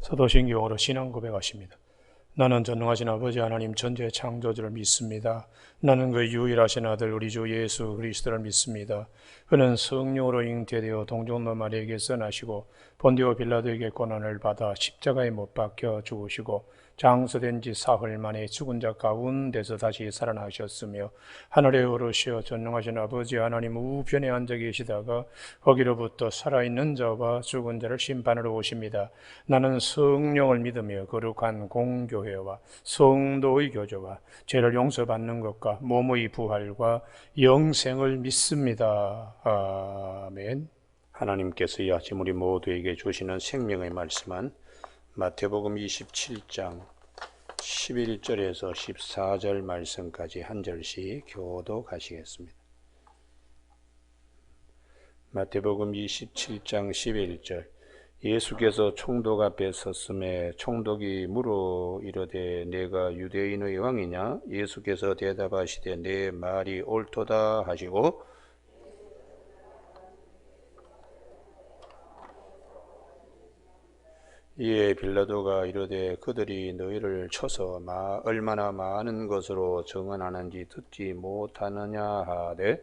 사도신경으로 신앙 고백하십니다. 나는 전능하신 아버지 하나님 전지의 창조주를 믿습니다. 나는 그 유일하신 아들 우리 주 예수 그리스도를 믿습니다. 그는 성령으로 잉태되어 동정노 마리아에게서 나시고 본디오 빌라도에게 고난을 받아 십자가에 못 박혀 죽으시고 장서된 지 사흘 만에 죽은 자 가운데서 다시 살아나셨으며 하늘에 오르시어 전능하신 아버지 하나님 우편에 앉아 계시다가 거기로부터 살아있는 자와 죽은 자를 심판하러 오십니다. 나는 성령을 믿으며 거룩한 공교회와 성도의 교제와 죄를 용서받는 것과 몸의 부활과 영생을 믿습니다. 아멘. 하나님께서 이 아침 우리 모두에게 주시는 생명의 말씀은 마태복음 27장 11절에서 14절 말씀까지 한 절씩 교독하시겠습니다. 마태복음 27장 11절. 예수께서 총독 앞에 섰음에 총독이 물어 이르되 내가 유대인의 왕이냐? 예수께서 대답하시되 내 말이 옳도다 하시고 이에 빌라도가 이르되 그들이 너희를 쳐서 얼마나 많은 것으로 정언하는지 듣지 못하느냐 하되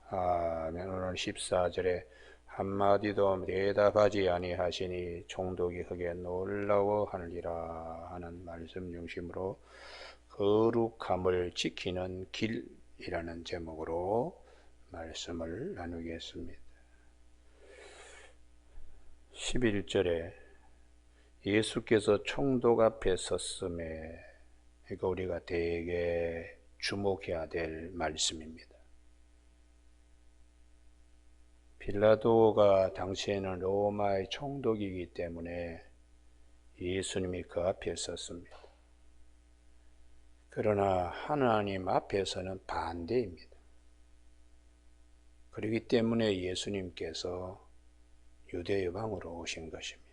아멘. 오늘 14절에 한마디도 대답하지 아니하시니 총독이 크게 놀라워하느니라 하는 말씀 중심으로 거룩함을 지키는 길이라는 제목으로 말씀을 나누겠습니다. 11절에 예수께서 총독 앞에 섰음에 이거 우리가 되게 주목해야 될 말씀입니다. 빌라도가 당시에는 로마의 총독이기 때문에 예수님이 그 앞에 섰습니다. 그러나 하나님 앞에서는 반대입니다. 그렇기 때문에 예수님께서 유대의 왕으로 오신 것입니다.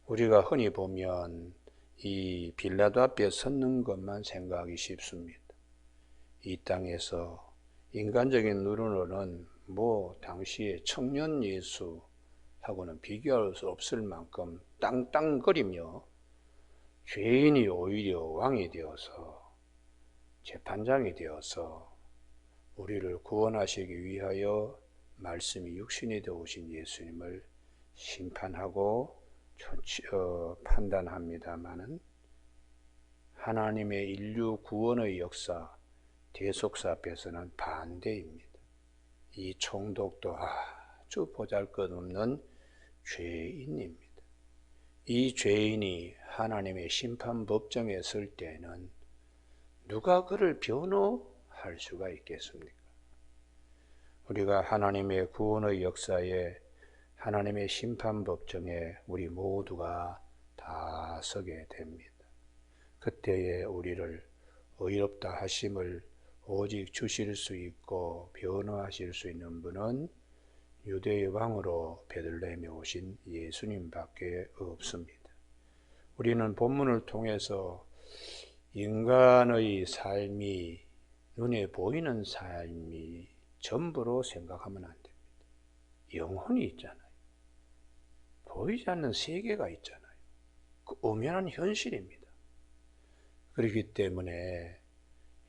우리가 흔히 보면 이 빌라도 앞에 섰는 것만 생각하기 쉽습니다. 이 땅에서 인간적인 눈으로는 당시에 청년 예수하고는 비교할 수 없을 만큼 땅땅거리며 죄인이 오히려 왕이 되어서 재판장이 되어서 우리를 구원하시기 위하여 말씀이 육신이 되어오신 예수님을 심판하고 판단합니다마는 하나님의 인류 구원의 역사, 대속사 앞에서는 반대입니다. 이 총독도 아주 보잘것없는 죄인입니다. 이 죄인이 하나님의 심판법정에 설 때에는 누가 그를 변호할 수가 있겠습니까? 우리가 하나님의 구원의 역사에 하나님의 심판법정에 우리 모두가 다 서게 됩니다. 그때에 우리를 의롭다 하심을 오직 주실 수 있고 변호하실 수 있는 분은 유대의 왕으로 베들레헴에 오신 예수님밖에 없습니다. 우리는 본문을 통해서 인간의 삶이 눈에 보이는 삶이 전부로 생각하면 안 됩니다. 영혼이 있잖아요. 보이지 않는 세계가 있잖아요. 그 엄연한 현실입니다. 그렇기 때문에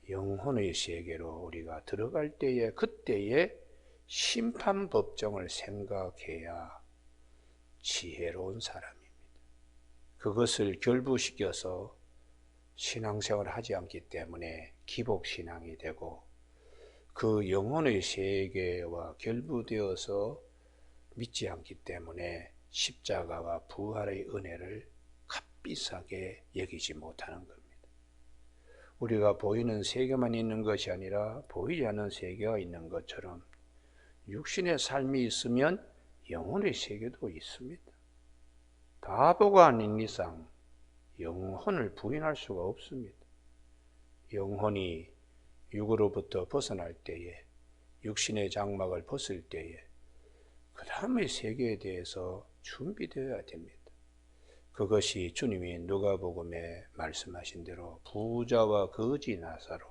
영혼의 세계로 우리가 들어갈 때에 그때의 심판법정을 생각해야 지혜로운 사람입니다. 그것을 결부시켜서 신앙생활을 하지 않기 때문에 기복신앙이 되고 그 영혼의 세계와 결부되어서 믿지 않기 때문에 십자가와 부활의 은혜를 값비싸게 여기지 못하는 겁니다. 우리가 보이는 세계만 있는 것이 아니라 보이지 않는 세계가 있는 것처럼 육신의 삶이 있으면 영혼의 세계도 있습니다. 바보가 아닌 이상 영혼을 부인할 수가 없습니다. 영혼이 육으로부터 벗어날 때에 육신의 장막을 벗을 때에 그 다음의 세계에 대해서 준비되어야 됩니다. 그것이 주님이 누가복음에 말씀하신 대로 부자와 거지 나사로,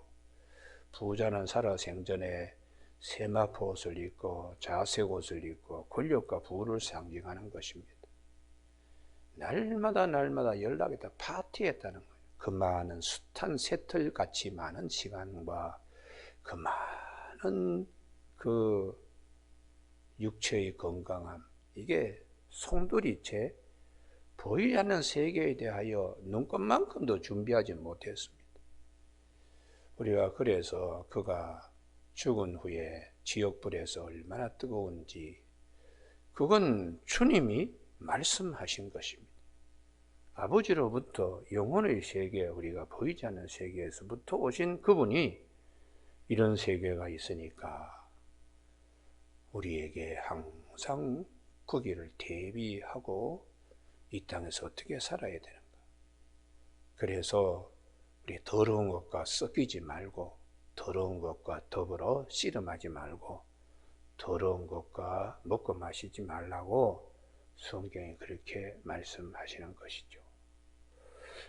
부자는 살아 생전에 세마포 옷을 입고 자색 옷을 입고 권력과 부를 상징하는 것입니다. 날마다 연락했다 파티했다는 거예요. 그 많은 숱한 새털같이 많은 시간과 그 많은 그 육체의 건강함, 이게 송두리 채 보이지 않는 세계에 대하여 눈꽃만큼도 준비하지 못했습니다. 우리가 그래서 그가 죽은 후에 지옥불에서 얼마나 뜨거운지, 그건 주님이 말씀하신 것입니다. 아버지로부터 영혼의 세계, 우리가 보이지 않는 세계에서부터 오신 그분이 이런 세계가 있으니까 우리에게 항상 거기를 대비하고 이 땅에서 어떻게 살아야 되는가. 그래서 우리 더러운 것과 섞이지 말고, 더러운 것과 더불어 씨름하지 말고, 더러운 것과 먹고 마시지 말라고 성경이 그렇게 말씀하시는 것이죠.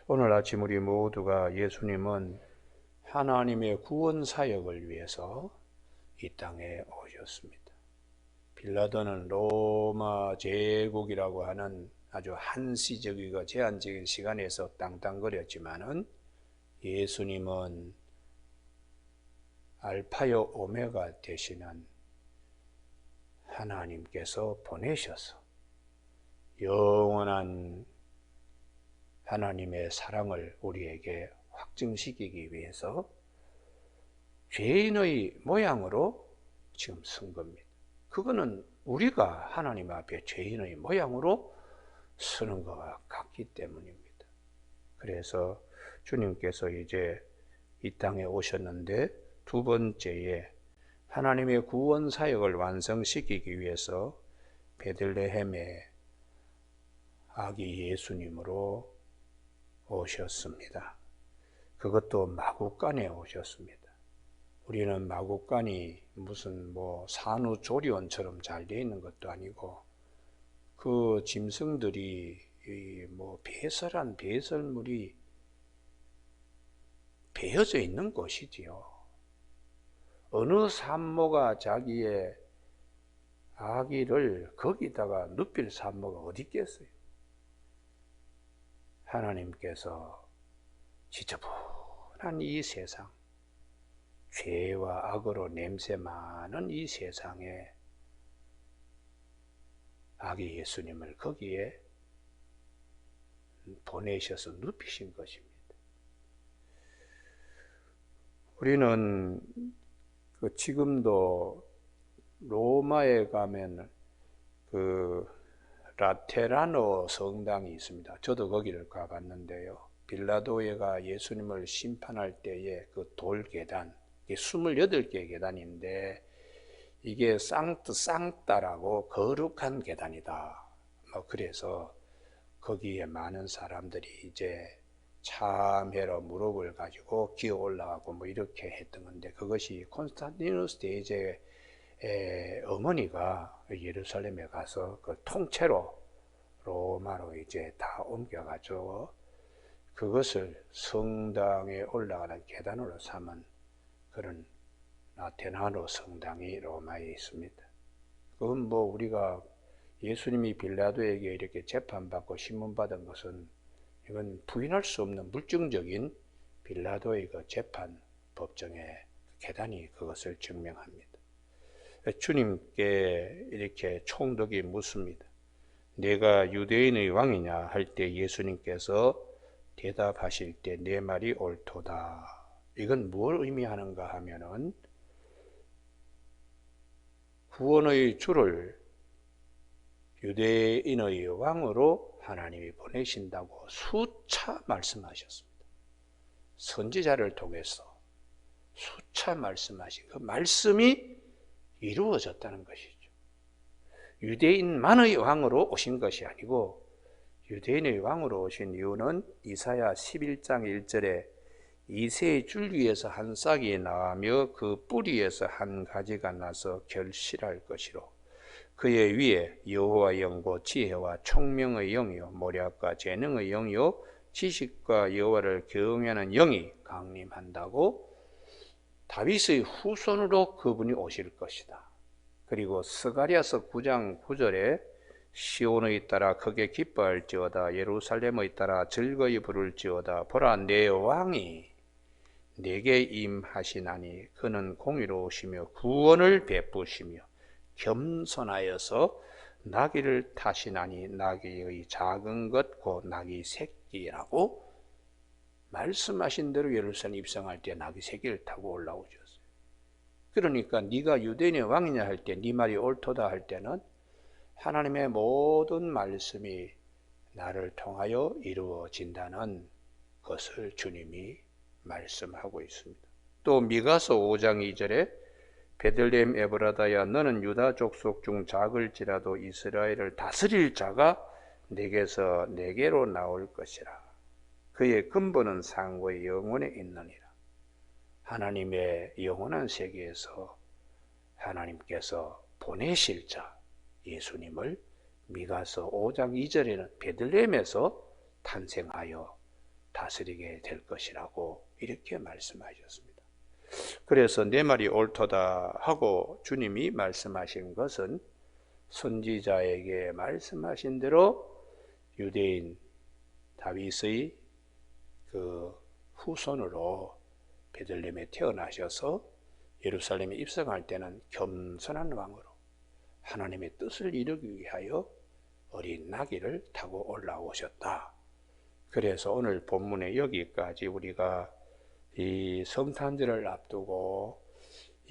오늘 아침 우리 모두가 예수님은 하나님의 구원 사역을 위해서 이 땅에 오셨습니다. 빌라도는 로마 제국이라고 하는 아주 한시적이고 제한적인 시간에서 땅땅거렸지만은 예수님은 알파요 오메가 되시는 하나님께서 보내셔서 영원한 하나님의 사랑을 우리에게 확증시키기 위해서 죄인의 모양으로 지금 쓴 겁니다. 그거는 우리가 하나님 앞에 죄인의 모양으로 서는 것과 같기 때문입니다. 그래서 주님께서 이제 이 땅에 오셨는데 두 번째에 하나님의 구원 사역을 완성시키기 위해서 베들레헴에 아기 예수님으로 오셨습니다. 그것도 마구간에 오셨습니다. 우리는 마구간이 무슨 산후조리원처럼 잘 되어 있는 것도 아니고, 그 짐승들이 배설한 배설물이 베어져 있는 곳이지요. 어느 산모가 자기의 아기를 거기다가 눕힐 산모가 어디 있겠어요? 하나님께서 지저분한 이 세상, 죄와 악으로 냄새 많은 이 세상에 아기 예수님을 거기에 보내셔서 눕히신 것입니다. 우리는 지금도 로마에 가면 라테라노 성당이 있습니다. 저도 거기를 가봤는데요. 빌라도가 예수님을 심판할 때에 그 돌 계단, 28개의 계단인데 이게 상따라고 거룩한 계단이다. 그래서 거기에 많은 사람들이 이제 참회로 무릎을 가지고 기어 올라가고 이렇게 했던 건데, 그것이 콘스탄티누스 대제의 어머니가 예루살렘에 가서 그 통째로 로마로 이제 다 옮겨가지고 그것을 성당에 올라가는 계단으로 삼은 그런 라테라노 성당이 로마에 있습니다. 그건 우리가 예수님이 빌라도에게 이렇게 재판받고 신문받은 것은 이건 부인할 수 없는 물증적인 빌라도의 그 재판 법정의 계단이 그것을 증명합니다. 주님께 이렇게 총독이 묻습니다. 내가 유대인의 왕이냐 할 때 예수님께서 대답하실 때 내 말이 옳도다. 이건 뭘 의미하는가 하면은 구원의 주를 유대인의 왕으로 하나님이 보내신다고 수차 말씀하셨습니다. 선지자를 통해서 수차 말씀하신 그 말씀이 이루어졌다는 것이죠. 유대인만의 왕으로 오신 것이 아니고 유대인의 왕으로 오신 이유는 이사야 11장 1절에 이새의 줄기에서 한 싹이 나며 그 뿌리에서 한 가지가 나서 결실할 것이로 그의 위에 여호와의 영과 지혜와 총명의 영이요 모략과 재능의 영이요 지식과 여호와를 경외하는 영이 강림한다고 다윗의 후손으로 그분이 오실 것이다. 그리고 스가랴서 9장 9절에 시온의 따라 크게 기뻐할지어다 예루살렘의 따라 즐거이 부를지어다 보라 내 왕이 내게 임하시나니 그는 공의로우시며 구원을 베푸시며 겸손하여서 나귀를 타시나니 나귀의 작은 것 곧 나귀 새끼라고 말씀하신 대로 예루살렘 입성할 때 나귀 새끼를 타고 올라오셨어요. 그러니까 네가 유대인의 왕이냐 할 때 네 말이 옳도다 할 때는 하나님의 모든 말씀이 나를 통하여 이루어진다는 것을 주님이 말씀하고 있습니다. 또 미가서 5장 2절에 베들레헴 에브라다야 너는 유다 족속 중 작을지라도 이스라엘을 다스릴 자가 내게서 내게로 나올 것이라. 그의 근본은 상고의 영원에 있느니라. 하나님의 영원한 세계에서 하나님께서 보내실 자 예수님을 미가서 5장 2절에는 베들레헴에서 탄생하여 다스리게 될 것이라고 이렇게 말씀하셨습니다. 그래서 내 말이 옳도다 하고 주님이 말씀하신 것은 선지자에게 말씀하신 대로 유대인 다윗의 그 후손으로 베들레헴에 태어나셔서 예루살렘에 입성할 때는 겸손한 왕으로 하나님의 뜻을 이루기 위하여 어린 나귀를 타고 올라오셨다. 그래서 오늘 본문에 여기까지 우리가 이 성탄절을 앞두고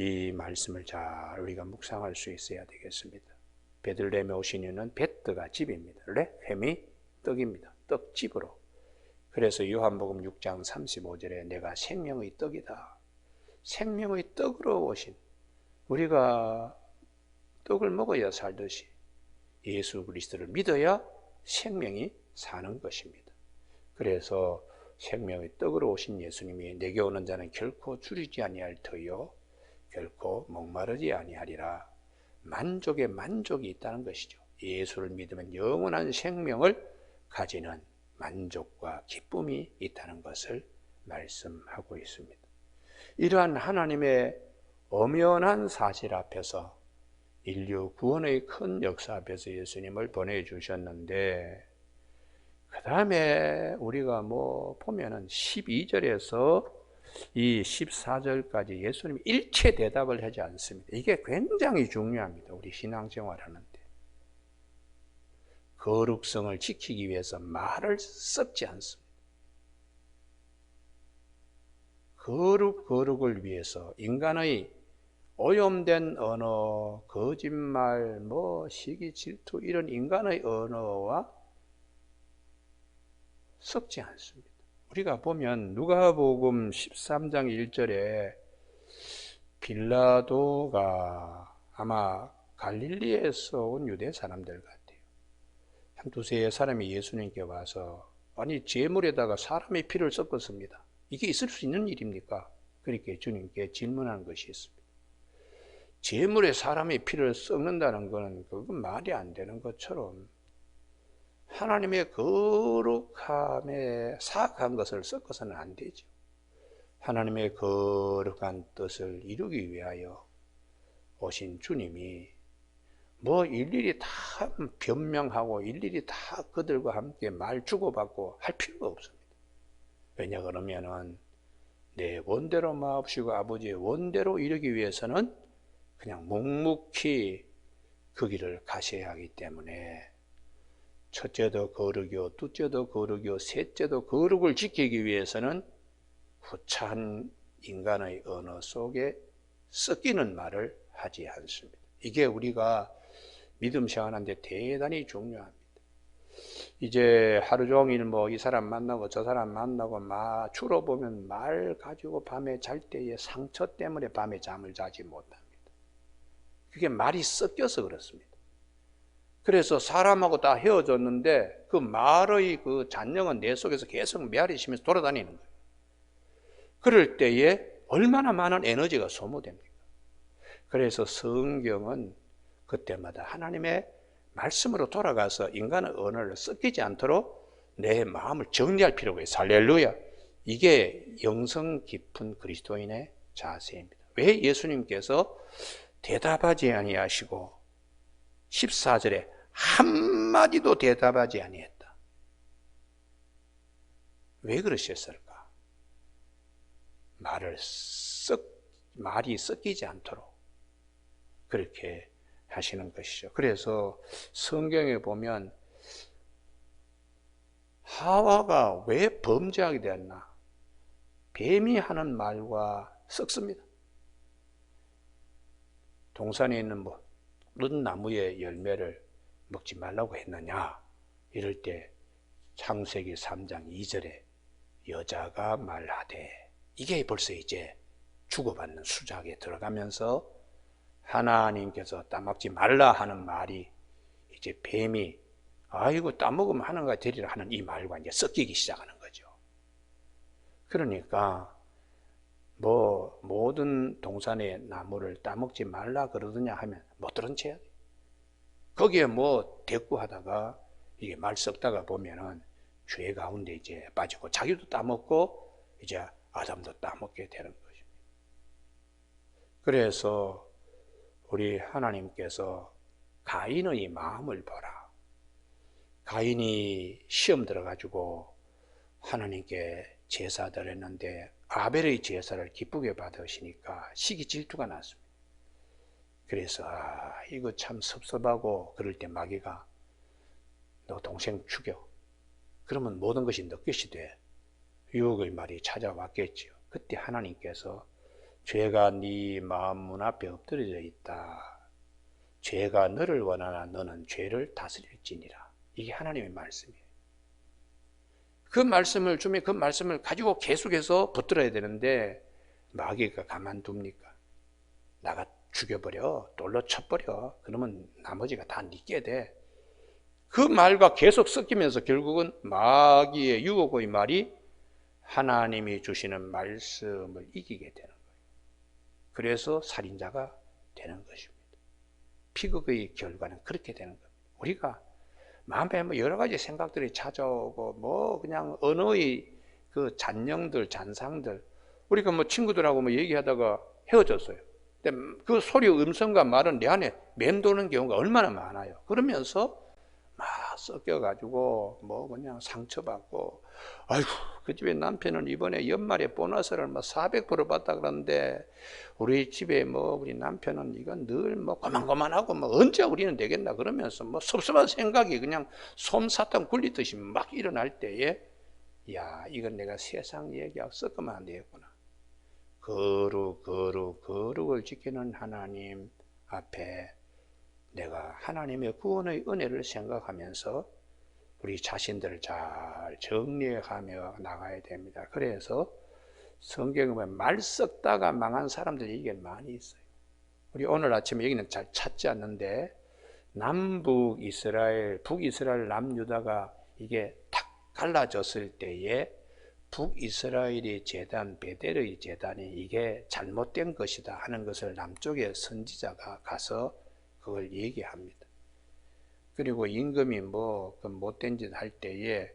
이 말씀을 잘 우리가 묵상할 수 있어야 되겠습니다. 베들레헴에 오신 이유는 베뜨가 집입니다. 레헴이 떡입니다. 떡집으로. 그래서 요한복음 6장 35절에 내가 생명의 떡이다. 생명의 떡으로 오신 우리가 떡을 먹어야 살듯이 예수 그리스도를 믿어야 생명이 사는 것입니다. 그래서 생명의 떡으로 오신 예수님이 내게 오는 자는 결코 줄이지 아니할 터요 결코 목마르지 아니하리라. 만족에 만족이 있다는 것이죠. 예수를 믿으면 영원한 생명을 가지는 만족과 기쁨이 있다는 것을 말씀하고 있습니다. 이러한 하나님의 엄연한 사실 앞에서 인류 구원의 큰 역사 앞에서 예수님을 보내주셨는데 그 다음에 우리가 보면은 12절에서 이 14절까지 예수님이 일체 대답을 하지 않습니다. 이게 굉장히 중요합니다. 우리 신앙생활 하는데. 거룩성을 지키기 위해서 말을 섞지 않습니다. 거룩을 위해서 인간의 오염된 언어, 거짓말, 시기, 질투 이런 인간의 언어와 섞지 않습니다. 우리가 보면 누가복음 13장 1절에 빌라도가 아마 갈릴리에서 온 유대 사람들 같아요. 한 두세 사람이 예수님께 와서 아니 제물에다가 사람의 피를 섞었습니다. 이게 있을 수 있는 일입니까? 그렇게 주님께 질문한 것이 있습니다. 제물에 사람의 피를 섞는다는 것은 그건 말이 안 되는 것처럼 하나님의 거룩함에 사악한 것을 섞어서는 안 되죠. 하나님의 거룩한 뜻을 이루기 위하여 오신 주님이 일일이 다 변명하고 일일이 다 그들과 함께 말 주고받고 할 필요가 없습니다. 왜냐 그러면은 내 원대로 마옵시고 아버지의 원대로 이루기 위해서는 그냥 묵묵히 그 길을 가셔야 하기 때문에 첫째도 거룩이요 둘째도 거룩이요 셋째도 거룩을 지키기 위해서는 후차한 인간의 언어 속에 섞이는 말을 하지 않습니다. 이게 우리가 믿음 생활하는데 대단히 중요합니다. 이제 하루 종일 이 사람 만나고 저 사람 만나고 주로 보면 말 가지고 밤에 잘 때에 상처 때문에 밤에 잠을 자지 못합니다. 그게 말이 섞여서 그렇습니다. 그래서 사람하고 다 헤어졌는데 그 말의 그 잔영은 내 속에서 계속 메아리치면서 돌아다니는 거예요. 그럴 때에 얼마나 많은 에너지가 소모됩니까? 그래서 성경은 그때마다 하나님의 말씀으로 돌아가서 인간의 언어를 섞이지 않도록 내 마음을 정리할 필요가 있어요. 할렐루야. 이게 영성 깊은 그리스도인의 자세입니다. 왜 예수님께서 대답하지 아니하시고 14절에 한마디도 대답하지 아니했다. 왜 그러셨을까? 말이 섞이지 않도록 그렇게 하시는 것이죠. 그래서 성경에 보면 하와가 왜 범죄하게 되었나? 뱀이 하는 말과 섞습니다. 동산에 있는 은나무의 열매를 먹지 말라고 했느냐? 이럴 때 창세기 3장 2절에 여자가 말하되, 이게 벌써 이제 주고받는 수작에 들어가면서 하나님께서 따먹지 말라 하는 말이 이제 뱀이 아이고 따먹으면 하는가 되리라 하는 이 말과 이제 섞이기 시작하는 거죠. 그러니까 모든 동산의 나무를 따먹지 말라 그러더냐 하면 못 들은 채야 돼. 거기에 대꾸하다가 이게 말 섞다가 보면은 죄 가운데 이제 빠지고 자기도 따먹고 이제 아담도 따먹게 되는 것입니다. 그래서 우리 하나님께서 가인의 마음을 보라. 가인이 시험 들어가지고 하나님께 제사 드렸는데 아벨의 제사를 기쁘게 받으시니까 시기 질투가 났습니다. 그래서 이거 참 섭섭하고 그럴 때 마귀가 너 동생 죽여. 그러면 모든 것이 너 것이 돼. 유혹의 말이 찾아왔겠지요. 그때 하나님께서 죄가 네 마음 문 앞에 엎드려져 있다. 죄가 너를 원하나 너는 죄를 다스릴지니라. 이게 하나님의 말씀이에요. 그 말씀을 주면 그 말씀을 가지고 계속해서 붙들어야 되는데 마귀가 가만둡니까? 나가 죽여버려, 돌로 쳐버려. 그러면 나머지가 다 니게 돼. 그 말과 계속 섞이면서 결국은 마귀의 유혹의 말이 하나님이 주시는 말씀을 이기게 되는 거예요. 그래서 살인자가 되는 것입니다. 피극의 결과는 그렇게 되는 겁니다. 우리가 마음에 여러 가지 생각들이 찾아오고 그냥 언어의 그 잔영들, 잔상들, 우리가 친구들하고 얘기하다가 헤어졌어요. 근데 그 소리, 음성과 말은 내 안에 맴도는 경우가 얼마나 많아요. 그러면서 막 섞여가지고 그냥 상처받고, 아이고 그 집에 남편은 이번에 연말에 보너스를 400% 받다 그러는데 우리 집에 우리 남편은 이건 늘 고만고만하고 언제 우리는 되겠나 그러면서 섭섭한 생각이 그냥 솜사탕 굴리듯이 막 일어날 때에 야 이건 내가 세상 얘기하고 섞으면 안 되겠구나. 거룩을 지키는 하나님 앞에 내가 하나님의 구원의 은혜를 생각하면서 우리 자신들을 잘 정리해가며 나가야 됩니다. 그래서 성경에 보면 말 썩다가 망한 사람들이 이게 많이 있어요. 우리 오늘 아침에 여기는 잘 찾지 않는데 남북 이스라엘, 북이스라엘, 남유다가 이게 탁 갈라졌을 때에 북이스라엘의 제단, 베델의 제단이 이게 잘못된 것이다 하는 것을 남쪽의 선지자가 가서 그걸 얘기합니다. 그리고 임금이 못된 짓 할 때에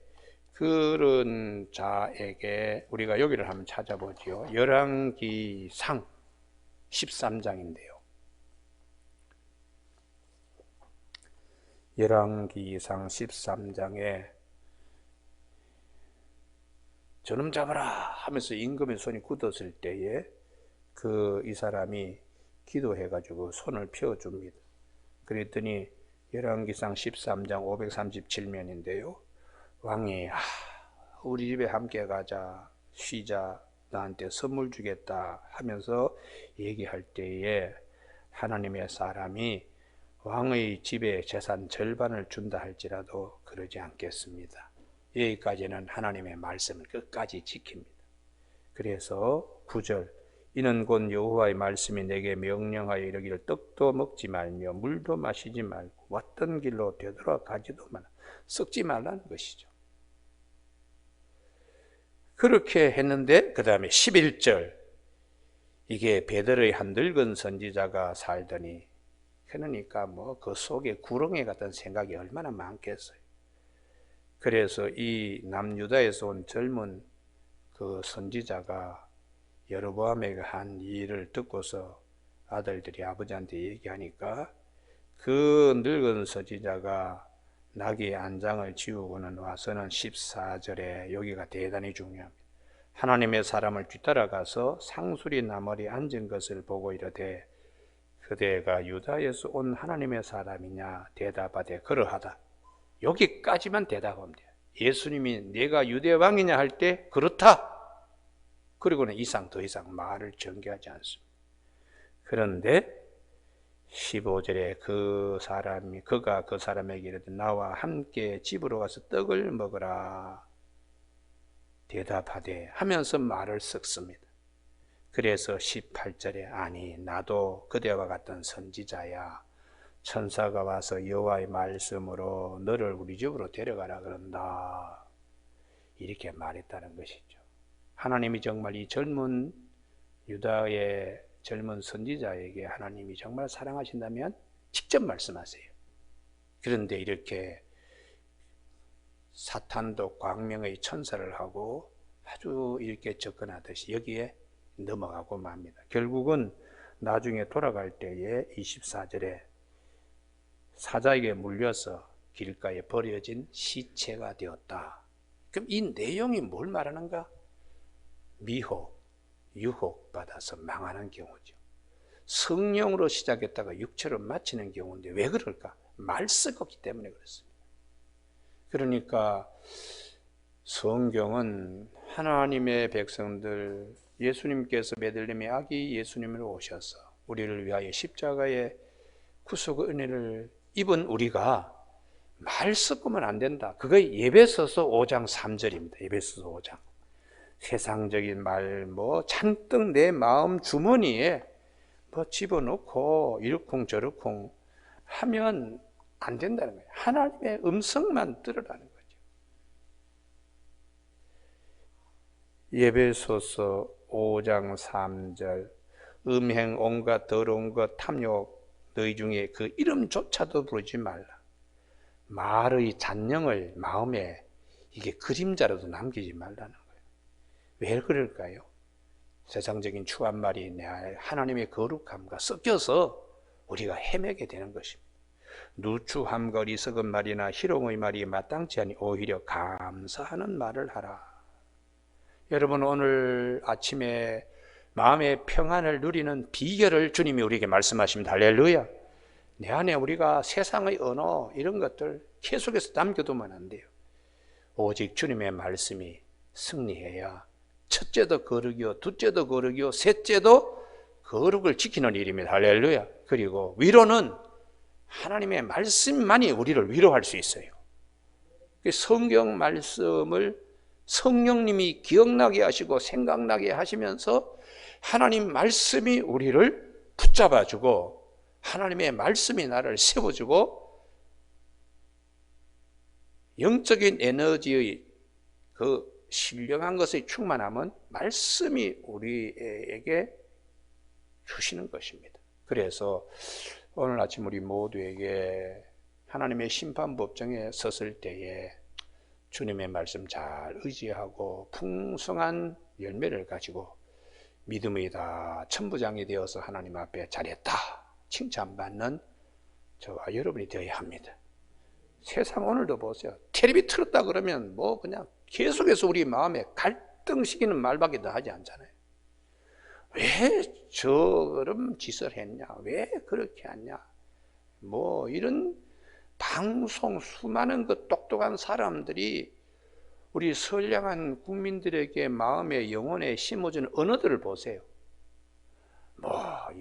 그런 자에게 우리가 여기를 한번 찾아보지요. 열왕기상 13장인데요. 열왕기상 13장에 저놈 잡아라 하면서 임금의 손이 굳었을 때에 이 사람이 기도해가지고 손을 펴줍니다. 그랬더니 열왕기상 13장 537면인데요. 왕이 우리 집에 함께 가자, 쉬자, 나한테 선물 주겠다 하면서 얘기할 때에 하나님의 사람이 왕의 집에 재산 절반을 준다 할지라도 그러지 않겠습니다. 여기까지는 하나님의 말씀을 끝까지 지킵니다. 그래서 9절 이는 곧 여호와의 말씀이 내게 명령하여 이르기를 떡도 먹지 말며 물도 마시지 말고 왔던 길로 되돌아가지도 말라. 썩지 말라는 것이죠. 그렇게 했는데 그 다음에 11절 이게 베델의 한 늙은 선지자가 살더니 그러니까 그 속에 구렁이 같은 생각이 얼마나 많겠어요. 그래서 이 남유다에서 온 젊은 그 선지자가 여로보암에게 한 일을 듣고서 아들들이 아버지한테 얘기하니까 그 늙은 선지자가 나귀의 안장을 지우고는 와서는 14절에 여기가 대단히 중요합니다. 하나님의 사람을 뒤따라가서 상수리 나물이 앉은 것을 보고 이르되 그대가 유다에서 온 하나님의 사람이냐 대답하되 그러하다. 여기까지만 대답하면 돼요. 예수님이 내가 유대 왕이냐 할 때 그렇다. 그리고는 더 이상 말을 전개하지 않습니다. 그런데 15절에 그가 그 사람에게 이르되 나와 함께 집으로 가서 떡을 먹으라 대답하되 하면서 말을 섞습니다. 그래서 18절에 아니 나도 그대와 같은 선지자야. 천사가 와서 여호와의 말씀으로 너를 우리 집으로 데려가라 그런다. 이렇게 말했다는 것이죠. 하나님이 정말 이 젊은 유다의 젊은 선지자에게 하나님이 정말 사랑하신다면 직접 말씀하세요. 그런데 이렇게 사탄도 광명의 천사를 하고 아주 이렇게 접근하듯이 여기에 넘어가고 맙니다. 결국은 나중에 돌아갈 때에 24절에 사자에게 물려서 길가에 버려진 시체가 되었다. 그럼 이 내용이 뭘 말하는가? 미혹, 유혹받아서 망하는 경우죠. 성령으로 시작했다가 육체로 마치는 경우인데 왜 그럴까? 말 썩었기 때문에 그렇습니다. 그러니까 성경은 하나님의 백성들, 예수님께서 베들레헴의 아기 예수님으로 오셔서 우리를 위하여 십자가의 구속 은혜를 입은 우리가 말 섞으면 안 된다. 그거 에베소서 5장 3절입니다. 에베소서 5장. 세상적인 말 잔뜩 내 마음 주머니에 집어넣고 이러쿵저러쿵 하면 안 된다는 거예요. 하나님의 음성만 들으라는 거죠. 에베소서 5장 3절 음행 온갖 더러운 것 탐욕 너희 중에 그 이름조차도 부르지 말라. 말의 잔영을 마음에 이게 그림자로도 남기지 말라는 거예요. 왜 그럴까요? 세상적인 추한 말이 내 안에 하나님의 거룩함과 섞여서 우리가 헤매게 되는 것입니다. 누추함과 어리석은 말이나 희롱의 말이 마땅치 아니 오히려 감사하는 말을 하라. 여러분 오늘 아침에 마음의 평안을 누리는 비결을 주님이 우리에게 말씀하십니다. 할렐루야. 내 안에 우리가 세상의 언어 이런 것들 계속해서 남겨두면 안 돼요. 오직 주님의 말씀이 승리해야 첫째도 거룩이요 둘째도 거룩이요 셋째도 거룩을 지키는 일입니다. 할렐루야. 그리고 위로는 하나님의 말씀만이 우리를 위로할 수 있어요. 성경 말씀을 성령님이 기억나게 하시고 생각나게 하시면서 하나님 말씀이 우리를 붙잡아주고 하나님의 말씀이 나를 세워주고 영적인 에너지의 그 신령한 것의 충만함은 말씀이 우리에게 주시는 것입니다. 그래서 오늘 아침 우리 모두에게 하나님의 심판법정에 섰을 때에 주님의 말씀 잘 의지하고 풍성한 열매를 가지고 믿음이 다 천부장이 되어서 하나님 앞에 잘했다 칭찬받는 저와 여러분이 되어야 합니다. 세상 오늘도 보세요. 텔레비 틀었다 그러면 그냥 계속해서 우리 마음에 갈등시키는 말밖에 더 하지 않잖아요. 왜 저런 짓을 했냐? 왜 그렇게 했냐? 이런 방송 수많은 그 똑똑한 사람들이 우리 선량한 국민들에게 마음에 영혼에 심어주는 언어들을 보세요.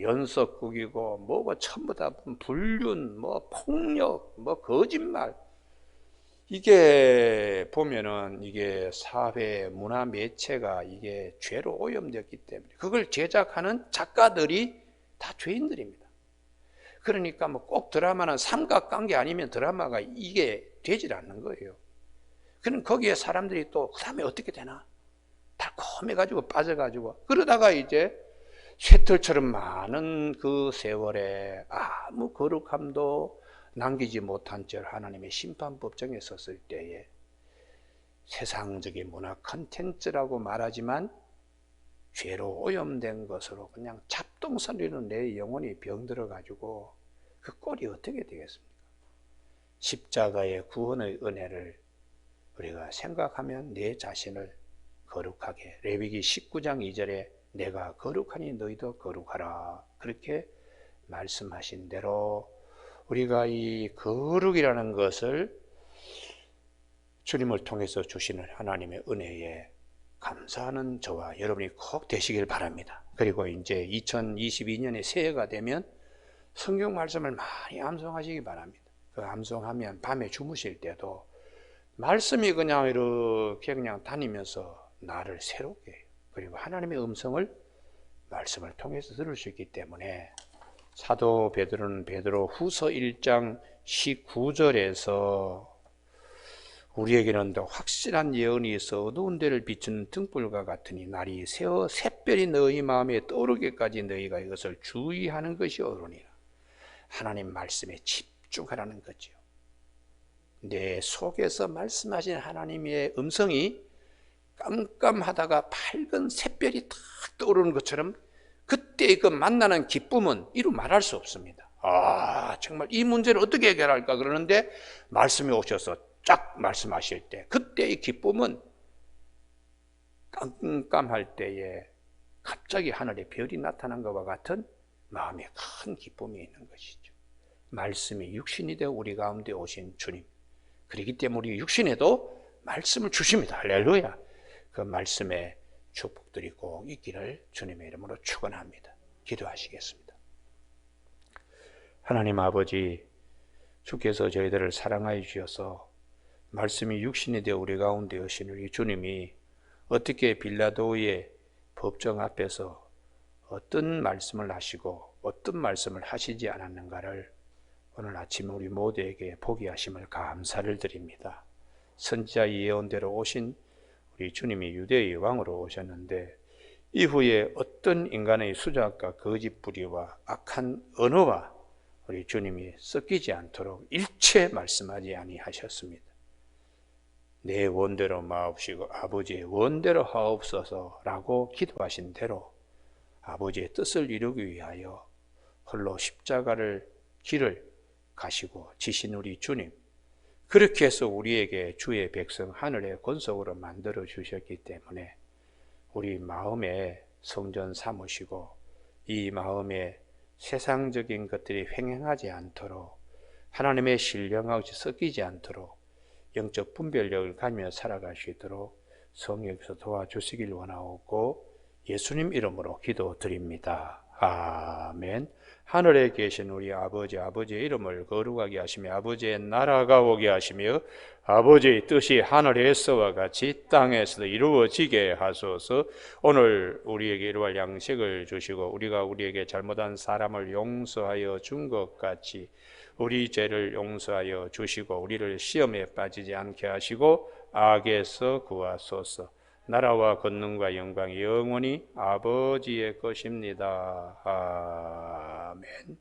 연속국이고 전부 다 불륜, 폭력, 거짓말. 이게 보면은 이게 사회 문화 매체가 이게 죄로 오염되었기 때문에 그걸 제작하는 작가들이 다 죄인들입니다. 그러니까 꼭 드라마는 삼각관계 아니면 드라마가 이게 되질 않는 거예요. 그럼 거기에 사람들이 또 그 다음에 어떻게 되나? 달콤해가지고 빠져가지고 그러다가 이제 쇠털처럼 많은 그 세월에 아무 거룩함도 남기지 못한 채 하나님의 심판법정에 섰을 때에 세상적인 문화 컨텐츠라고 말하지만 죄로 오염된 것으로 그냥 잡동사니로 내 영혼이 병들어 가지고 그 꼴이 어떻게 되겠습니까? 십자가의 구원의 은혜를 우리가 생각하면 내 자신을 거룩하게, 레위기 19장 2절에 내가 거룩하니 너희도 거룩하라 그렇게 말씀하신 대로 우리가 이 거룩이라는 것을 주님을 통해서 주시는 하나님의 은혜에 감사하는 저와 여러분이 꼭 되시길 바랍니다. 그리고 이제 2022년의 새해가 되면 성경 말씀을 많이 암송하시기 바랍니다. 그 암송하면 밤에 주무실 때도 말씀이 그냥 이렇게 그냥 다니면서 나를 새롭게 해요. 그리고 하나님의 음성을 말씀을 통해서 들을 수 있기 때문에 사도 베드로는 베드로 후서 1장 19절에서 우리에게는 더 확실한 예언이 있어 어두운 데를 비추는 등불과 같으니 날이 새어 샛별이 너희 마음에 떠오르기까지 너희가 이것을 주의하는 것이 옳으니라. 하나님 말씀에 집중하라는 거죠. 내 속에서 말씀하신 하나님의 음성이 깜깜하다가 밝은 샛별이 탁 떠오르는 것처럼 그때 그 만나는 기쁨은 이루 말할 수 없습니다. 정말 이 문제를 어떻게 해결할까 그러는데 말씀이 오셔서 쫙 말씀하실 때 그때의 기쁨은 깜깜할 때에 갑자기 하늘에 별이 나타난 것과 같은 마음에 큰 기쁨이 있는 것이죠. 말씀이 육신이 되어 우리 가운데 오신 주님, 그렇기 때문에 우리 육신에도 말씀을 주십니다. 할렐루야. 그 말씀에 축복들이 꼭 있기를 주님의 이름으로 축원합니다. 기도하시겠습니다. 하나님 아버지, 주께서 저희들을 사랑하여 주셔서 말씀이 육신이 되어 우리 가운데 오신 우리 주님이 어떻게 빌라도의 법정 앞에서 어떤 말씀을 하시고 어떤 말씀을 하시지 않았는가를 오늘 아침 우리 모두에게 보게 하심을 감사를 드립니다. 선지자 예언대로 오신 우리 주님이 유대의 왕으로 오셨는데 이후에 어떤 인간의 수작과 거짓 부리와 악한 언어와 우리 주님이 섞이지 않도록 일체 말씀하지 아니하셨습니다. 내 원대로 마옵시고 아버지의 원대로 하옵소서라고 기도하신 대로 아버지의 뜻을 이루기 위하여 홀로 십자가를 길을 가시고 지신 우리 주님, 그렇게 해서 우리에게 주의 백성 하늘의 권속으로 만들어 주셨기 때문에 우리 마음에 성전 삼으시고 이 마음에 세상적인 것들이 횡행하지 않도록 하나님의 신령하고 섞이지 않도록 영적 분별력을 가지며 살아갈 수 있도록 성령께서 도와주시길 원하옵고 예수님 이름으로 기도드립니다. 아멘. 하늘에 계신 우리 아버지, 아버지의 이름을 거룩하게 하시며 아버지의 나라가 오게 하시며 아버지의 뜻이 하늘에서와 같이 땅에서도 이루어지게 하소서. 오늘 우리에게 이루할 양식을 주시고 우리가 우리에게 잘못한 사람을 용서하여 준 것 같이 우리 죄를 용서하여 주시고 우리를 시험에 빠지지 않게 하시고 악에서 구하소서. 나라와 권능과 영광이 영원히 아버지의 것입니다. 아멘.